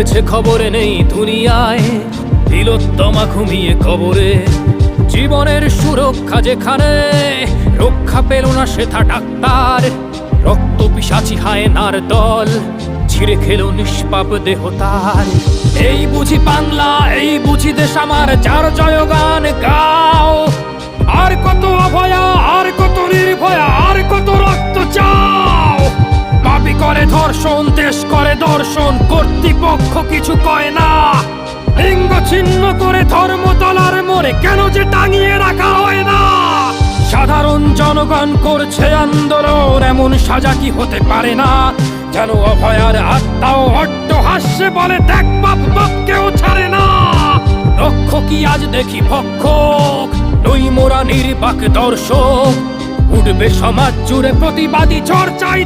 হয়েছে খবরে নেই দুনিয়ায়, তিলোত্তমা ঘুমিয়ে কবরে। জীবনের সুরক্ষা যেখানে, রক্ষা পেল না সেথা ডাক্তার। রক্ত পিশাচি হায়নার দল ছিঁড়ে খেলো নিষ্পাপ দেহ তার। এই বুঝি বাংলা, এই বুঝি দেশ আমার, যার জয়গান গাও। আর কত অভয়া, আর কত নির্ভয়া, আর কত রক্ত চাও। পাপী করে ধর্ষণ, দেশ করে দর্শন, কর্তৃপক্ষ কিছু কয় না। লিঙ্গ ছিন্ন করে ধর্মতলার মোড়ে কেন যে টাঙিয়ে রাখা হয় না। সাধারণ জনগণ করছে আন্দোলন, এমন সাজা কি হতে পারে না। যেন অভয়ার আত্মাও অট্টহাস্যে বলে, দেখ বাপ বাপকেও ছাড়ে না। লক্ষ্য কি আজ দেখি ভক্ষক, নই মোরা নির্বাক দর্শক। উঠবে সমাজ জুড়ে প্রতিবাদী ঝড়, চাই